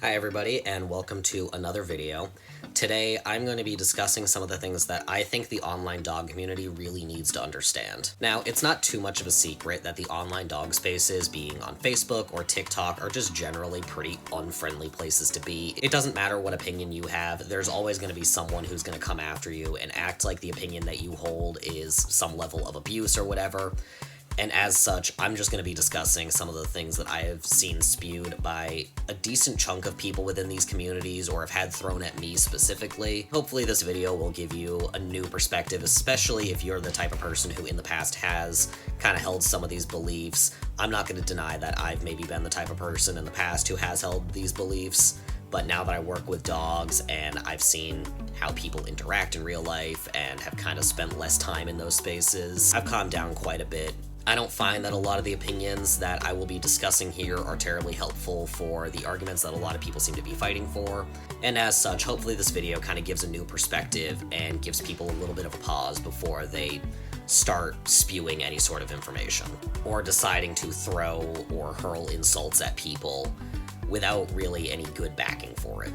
Hi everybody, and welcome to another video. Today I'm going to be discussing some of the things that I think the online dog community really needs to understand. Now, it's not too much of a secret that the online dog spaces, being on Facebook or TikTok, are just generally pretty unfriendly places to be. It doesn't matter what opinion you have, there's always going to be someone who's going to come after you and act like the opinion that you hold is some level of abuse or whatever. And as such, I'm just going to be discussing some of the things that I have seen spewed by a decent chunk of people within these communities or have had thrown at me specifically. Hopefully this video will give you a new perspective, especially if you're the type of person who in the past has kind of held some of these beliefs. I'm not going to deny that I've maybe been the type of person in the past who has held these beliefs, but now that I work with dogs and I've seen how people interact in real life and have kind of spent less time in those spaces, I've calmed down quite a bit. I don't find that a lot of the opinions that I will be discussing here are terribly helpful for the arguments that a lot of people seem to be fighting for, and as such, hopefully this video kind of gives a new perspective and gives people a little bit of a pause before they start spewing any sort of information, or deciding to throw or hurl insults at people without really any good backing for it.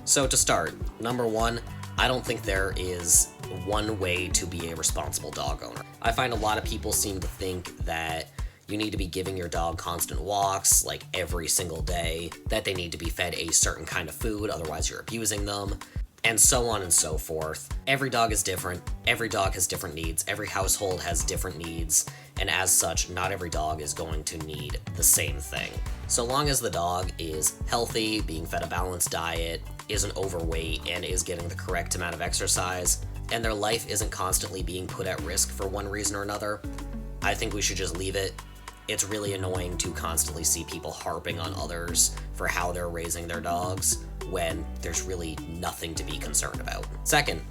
So to start, number one, I don't think there is one way to be a responsible dog owner. I find a lot of people seem to think that you need to be giving your dog constant walks, like every single day, that they need to be fed a certain kind of food, otherwise you're abusing them, and so on and so forth. Every dog is different, every dog has different needs, every household has different needs, and as such, not every dog is going to need the same thing. So long as the dog is healthy, being fed a balanced diet, isn't overweight, and is getting the correct amount of exercise, and their life isn't constantly being put at risk for one reason or another, I think we should just leave it. It's really annoying to constantly see people harping on others for how they're raising their dogs when there's really nothing to be concerned about. Second,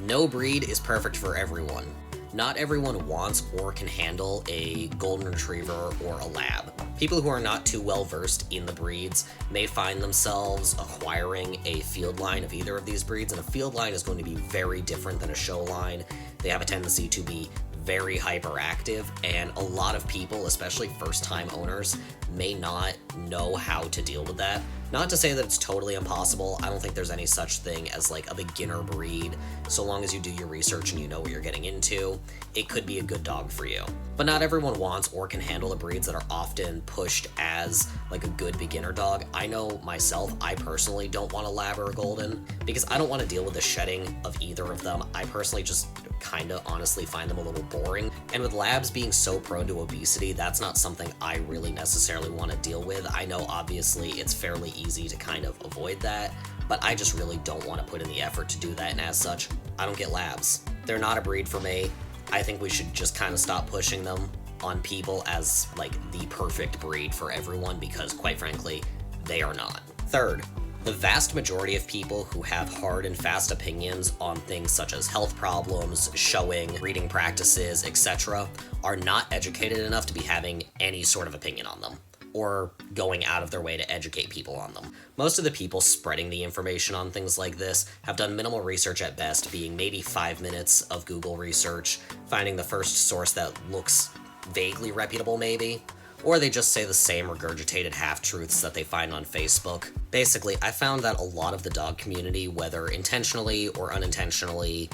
no breed is perfect for everyone. Not everyone wants or can handle a golden retriever or a lab. People who are not too well versed in the breeds may find themselves acquiring a field line of either of these breeds, and a field line is going to be very different than a show line. They have a tendency to be very hyperactive, and a lot of people, especially first-time owners, may not know how to deal with that. Not to say that it's totally impossible. I don't think there's any such thing as like a beginner breed. So long as you do your research and you know what you're getting into, it could be a good dog for you. But not everyone wants or can handle the breeds that are often pushed as like a good beginner dog. I know myself, I personally don't want a lab or a golden because I don't want to deal with the shedding of either of them. I personally just kind of honestly find them a little boring. And with labs being so prone to obesity, that's not something I really necessarily want to deal with. I know obviously it's fairly easy to kind of avoid that, but I just really don't want to put in the effort to do that, and as such, I don't get labs. They're not a breed for me. I think we should just kind of stop pushing them on people as like the perfect breed for everyone, because quite frankly, they are not. Third, the vast majority of people who have hard and fast opinions on things such as health problems, showing, breeding practices, etc., are not educated enough to be having any sort of opinion on them, or going out of their way to educate people on them. Most of the people spreading the information on things like this have done minimal research at best, being maybe 5 minutes of Google research, finding the first source that looks vaguely reputable maybe, or they just say the same regurgitated half-truths that they find on Facebook. Basically, I found that a lot of the dog community, whether intentionally or unintentionally,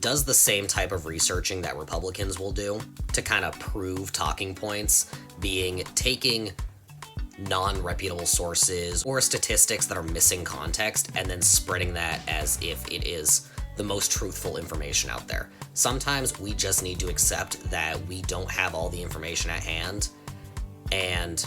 does the same type of researching that Republicans will do to kind of prove talking points, being taking non-reputable sources or statistics that are missing context and then spreading that as if it is the most truthful information out there. Sometimes we just need to accept that we don't have all the information at hand and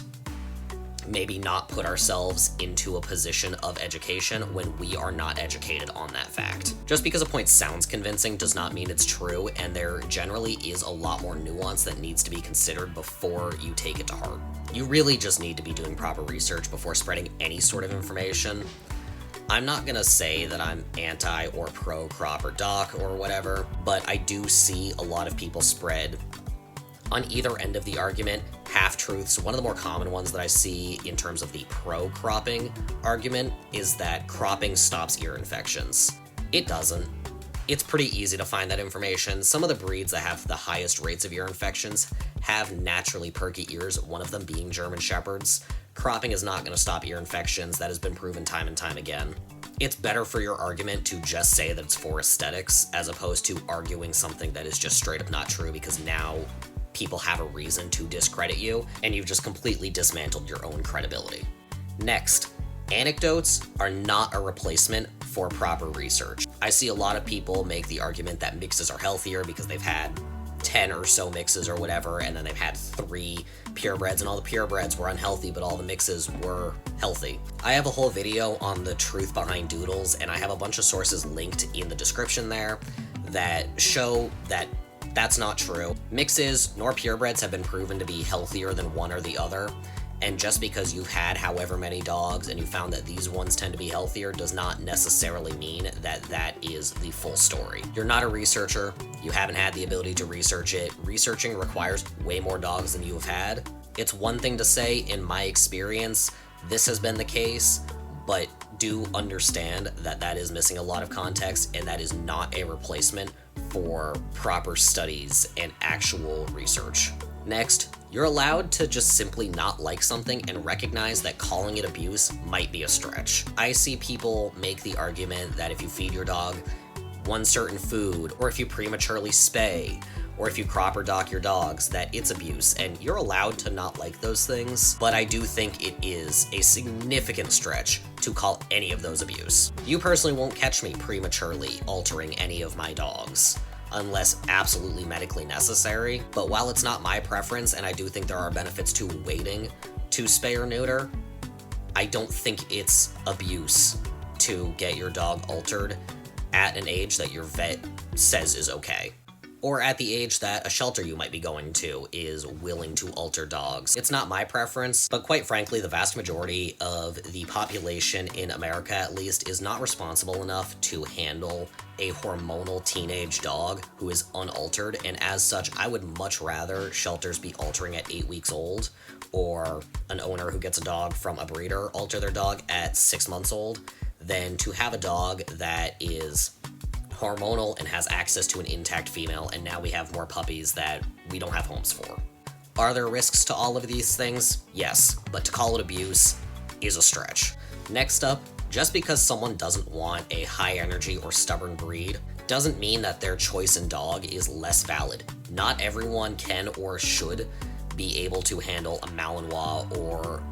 maybe not put ourselves into a position of education when we are not educated on that fact. Just because a point sounds convincing does not mean it's true, and there generally is a lot more nuance that needs to be considered before you take it to heart. You really just need to be doing proper research before spreading any sort of information. I'm not gonna say that I'm anti or pro crop or doc or whatever, but I do see a lot of people spread on either end of the argument half-truths. One of the more common ones that I see in terms of the pro-cropping argument is that cropping stops ear infections. It doesn't. It's pretty easy to find that information. Some of the breeds that have the highest rates of ear infections have naturally perky ears, one of them being German Shepherds. Cropping is not going to stop ear infections. That has been proven time and time again. It's better for your argument to just say that it's for aesthetics as opposed to arguing something that is just straight up not true, because now people have a reason to discredit you and you've just completely dismantled your own credibility. Next, anecdotes are not a replacement for proper research. I see a lot of people make the argument that mixes are healthier because they've had 10 or so mixes or whatever, and then they've had 3 purebreds, and all the purebreds were unhealthy, but all the mixes were healthy. I have a whole video on the truth behind doodles, and I have a bunch of sources linked in the description there that show that that's not true. Mixes nor purebreds have been proven to be healthier than one or the other, and just because you've had however many dogs and you found that these ones tend to be healthier does not necessarily mean that that is the full story. You're not a researcher. You haven't had the ability to research it. Researching requires way more dogs than you have had. It's one thing to say, in my experience, this has been the case, but do understand that that is missing a lot of context, and that is not a replacement for proper studies and actual research. Next, you're allowed to just simply not like something and recognize that calling it abuse might be a stretch. I see people make the argument that if you feed your dog one certain food, or if you prematurely spay, or if you crop or dock your dogs, that it's abuse, and you're allowed to not like those things, but I do think it is a significant stretch to call any of those abuse. You personally won't catch me prematurely altering any of my dogs, unless absolutely medically necessary, but while it's not my preference, and I do think there are benefits to waiting to spay or neuter, I don't think it's abuse to get your dog altered at an age that your vet says is okay, or at the age that a shelter you might be going to is willing to alter dogs. It's not my preference, but quite frankly, the vast majority of the population in America, at least, is not responsible enough to handle a hormonal teenage dog who is unaltered, and as such, I would much rather shelters be altering at 8 weeks old, or an owner who gets a dog from a breeder alter their dog at 6 months old, than to have a dog that is hormonal and has access to an intact female, and now we have more puppies that we don't have homes for. Are there risks to all of these things? Yes, but to call it abuse is a stretch. Next up, just because someone doesn't want a high energy or stubborn breed doesn't mean that their choice in dog is less valid. Not everyone can or should be able to handle a Malinois or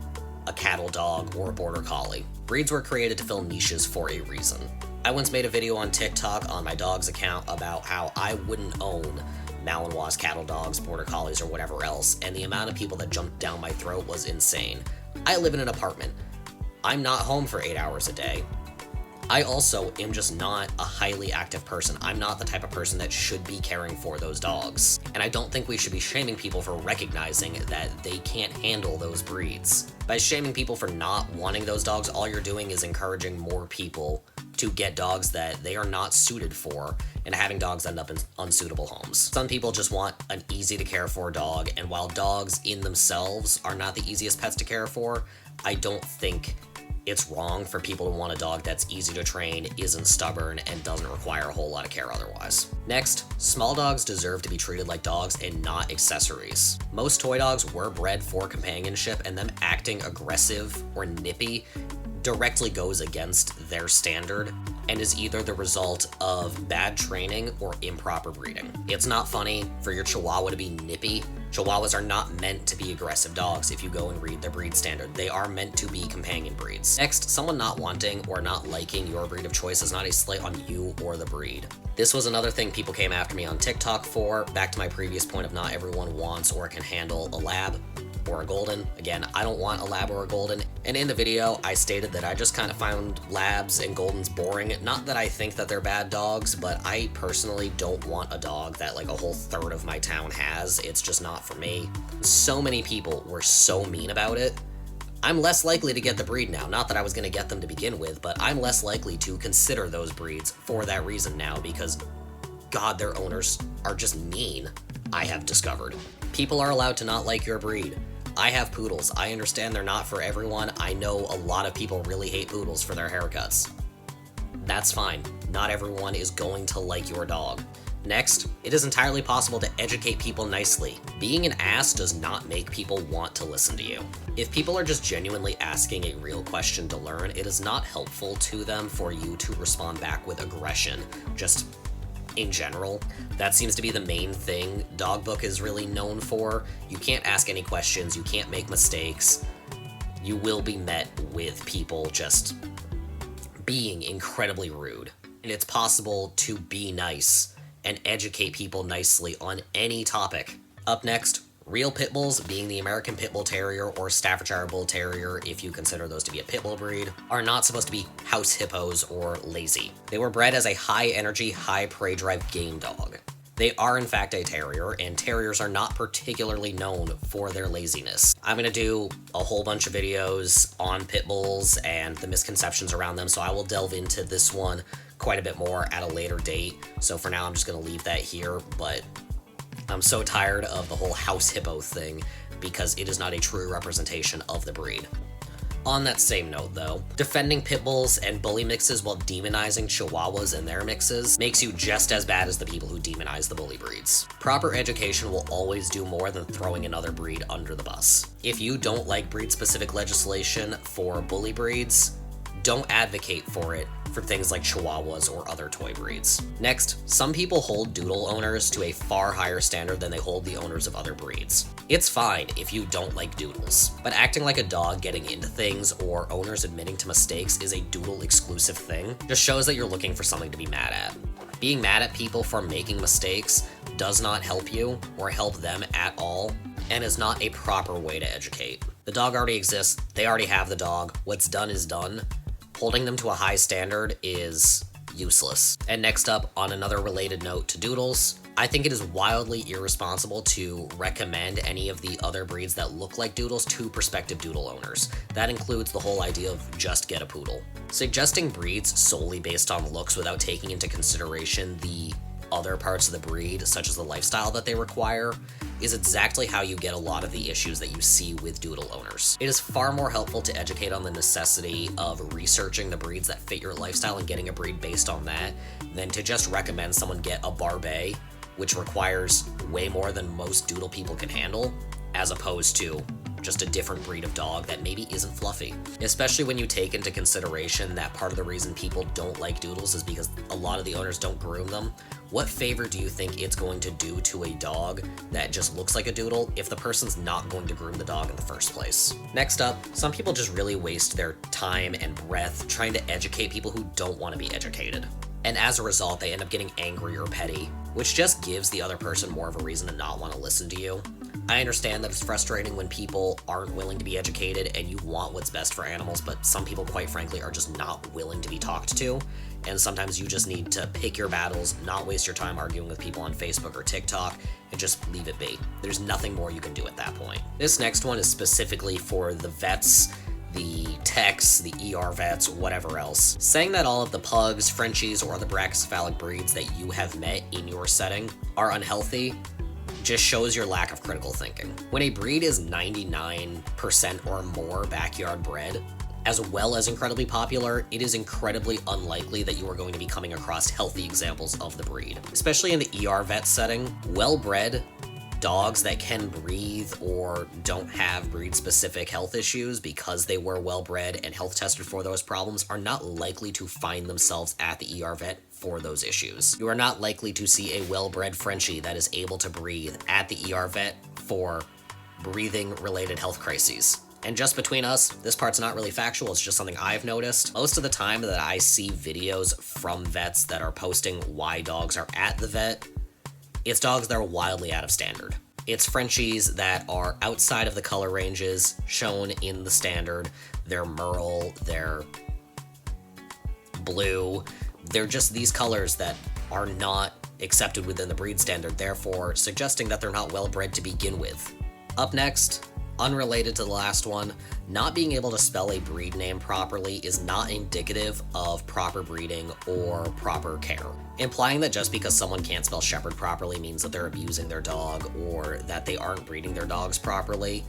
a cattle dog or a border collie. Breeds were created to fill niches for a reason. I once made a video on TikTok on my dog's account about how I wouldn't own Malinois, cattle dogs, border collies, or whatever else, and the amount of people that jumped down my throat was insane. I live in an apartment. I'm not home for 8 hours a day. I also am just not a highly active person. I'm not the type of person that should be caring for those dogs. And I don't think we should be shaming people for recognizing that they can't handle those breeds. By shaming people for not wanting those dogs, all you're doing is encouraging more people to get dogs that they are not suited for, and having dogs end up in unsuitable homes. Some people just want an easy to care for dog, and while dogs in themselves are not the easiest pets to care for, I don't think it's wrong for people to want a dog that's easy to train, isn't stubborn, and doesn't require a whole lot of care otherwise. Next, small dogs deserve to be treated like dogs and not accessories. Most toy dogs were bred for companionship, and them acting aggressive or nippy directly goes against their standard and is either the result of bad training or improper breeding. It's not funny for your Chihuahua to be nippy. Chihuahuas are not meant to be aggressive dogs if you go and read their breed standard. They are meant to be companion breeds. Next, someone not wanting or not liking your breed of choice is not a slight on you or the breed. This was another thing people came after me on TikTok for, back to my previous point of not everyone wants or can handle a lab or a golden. Again, I don't want a lab or a golden, and in the video I stated that I just kind of found labs and goldens boring. Not that I think that they're bad dogs, but I personally don't want a dog that like a whole third of my town has. It's just not for me. So many people were so mean about it. I'm less likely to get the breed now. Not that I was going to get them to begin with, but I'm less likely to consider those breeds for that reason now, because God, their owners are just mean, I have discovered. People are allowed to not like your breed. I have poodles. I understand they're not for everyone. I know a lot of people really hate poodles for their haircuts. That's fine. Not everyone is going to like your dog. Next, it is entirely possible to educate people nicely. Being an ass does not make people want to listen to you. If people are just genuinely asking a real question to learn, it is not helpful to them for you to respond back with aggression, just in general. That seems to be the main thing Dogbook is really known for. You can't ask any questions, you can't make mistakes. You will be met with people just being incredibly rude. And it's possible to be nice and educate people nicely on any topic. Up next, real pit bulls, being the American Pit Bull Terrier or Staffordshire Bull Terrier, if you consider those to be a pit bull breed, are not supposed to be house hippos or lazy. They were bred as a high-energy, high-prey drive game dog. They are in fact a terrier, and terriers are not particularly known for their laziness. I'm gonna do a whole bunch of videos on pit bulls and the misconceptions around them, so I will delve into this one quite a bit more at a later date. So for now, I'm just gonna leave that here, but I'm so tired of the whole house hippo thing because it is not a true representation of the breed. On that same note though, defending pit bulls and bully mixes while demonizing chihuahuas and their mixes makes you just as bad as the people who demonize the bully breeds. Proper education will always do more than throwing another breed under the bus. If you don't like breed-specific legislation for bully breeds, don't advocate for it for things like chihuahuas or other toy breeds. Next, some people hold doodle owners to a far higher standard than they hold the owners of other breeds. It's fine if you don't like doodles, but acting like a dog getting into things or owners admitting to mistakes is a doodle exclusive thing just shows that you're looking for something to be mad at. Being mad at people for making mistakes does not help you or help them at all, and is not a proper way to educate. The dog already exists, they already have the dog, what's done is done. Holding them to a high standard is useless. And next up, on another related note to doodles, I think it is wildly irresponsible to recommend any of the other breeds that look like doodles to prospective doodle owners. That includes the whole idea of just get a poodle. Suggesting breeds solely based on looks without taking into consideration the other parts of the breed, such as the lifestyle that they require, is exactly how you get a lot of the issues that you see with doodle owners. It is far more helpful to educate on the necessity of researching the breeds that fit your lifestyle and getting a breed based on that than to just recommend someone get a Barbet, which requires way more than most doodle people can handle, as opposed to just a different breed of dog that maybe isn't fluffy. Especially when you take into consideration that part of the reason people don't like doodles is because a lot of the owners don't groom them. What favor do you think it's going to do to a dog that just looks like a doodle if the person's not going to groom the dog in the first place? Next up, some people just really waste their time and breath trying to educate people who don't want to be educated. And as a result, they end up getting angry or petty, which just gives the other person more of a reason to not want to listen to you. I understand that it's frustrating when people aren't willing to be educated and you want what's best for animals, but some people, quite frankly, are just not willing to be talked to. And sometimes you just need to pick your battles, not waste your time arguing with people on Facebook or TikTok, and just leave it be. There's nothing more you can do at that point. This next one is specifically for the vets, the techs, the ER vets, whatever else. Saying that all of the pugs, Frenchies, or other brachycephalic breeds that you have met in your setting are unhealthy just shows your lack of critical thinking. When a breed is 99% or more backyard bred, as well as incredibly popular, it is incredibly unlikely that you are going to be coming across healthy examples of the breed. Especially in the ER vet setting, well-bred dogs that can breathe or don't have breed-specific health issues because they were well-bred and health tested for those problems are not likely to find themselves at the ER vet for those issues. You are not likely to see a well-bred Frenchie that is able to breathe at the ER vet for breathing-related health crises. And just between us, this part's not really factual, it's just something I've noticed. Most of the time that I see videos from vets that are posting why dogs are at the vet, it's dogs that are wildly out of standard. It's Frenchies that are outside of the color ranges shown in the standard. They're merle, they're blue. They're just these colors that are not accepted within the breed standard, therefore suggesting that they're not well bred to begin with. Up next, unrelated to the last one, not being able to spell a breed name properly is not indicative of proper breeding or proper care. Implying that just because someone can't spell shepherd properly means that they're abusing their dog or that they aren't breeding their dogs properly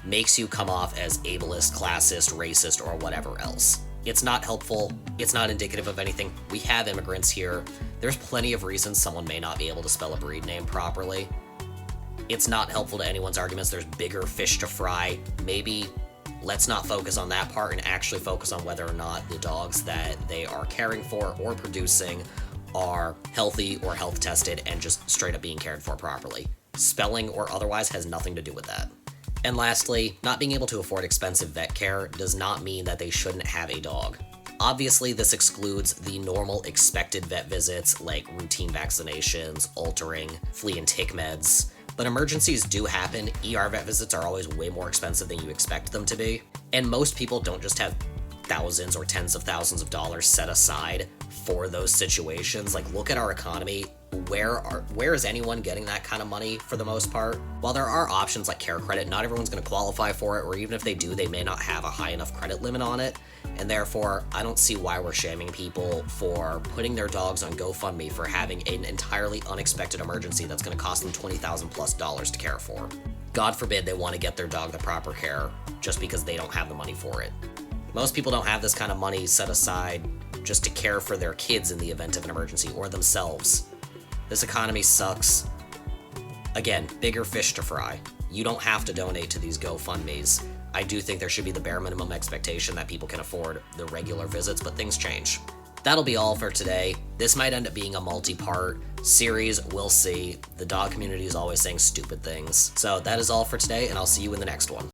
makes you come off as ableist, classist, racist, or whatever else. It's not helpful. It's not indicative of anything. We have immigrants here. There's plenty of reasons someone may not be able to spell a breed name properly. It's not helpful to anyone's arguments. There's bigger fish to fry. Maybe let's not focus on that part and actually focus on whether or not the dogs that they are caring for or producing are healthy or health tested and just straight up being cared for properly. Spelling or otherwise has nothing to do with that. And lastly, not being able to afford expensive vet care does not mean that they shouldn't have a dog. Obviously, this excludes the normal expected vet visits like routine vaccinations, altering, flea and tick meds, but emergencies do happen. ER vet visits are always way more expensive than you expect them to be, and most people don't just have thousands or tens of thousands of dollars set aside for those situations. Like, look at our economy. Where is anyone getting that kind of money for the most part? While there are options like care credit, not everyone's going to qualify for it, or even if they do, they may not have a high enough credit limit on it, and therefore I don't see why we're shaming people for putting their dogs on GoFundMe for having an entirely unexpected emergency that's going to cost them $20,000+ to care for. God forbid they want to get their dog the proper care just because they don't have the money for it. Most people don't have this kind of money set aside just to care for their kids in the event of an emergency, or themselves. This economy sucks. Again, bigger fish to fry. You don't have to donate to these GoFundMes. I do think there should be the bare minimum expectation that people can afford the regular visits, but things change. That'll be all for today. This might end up being a multi-part series, we'll see. The dog community is always saying stupid things. So that is all for today, and I'll see you in the next one.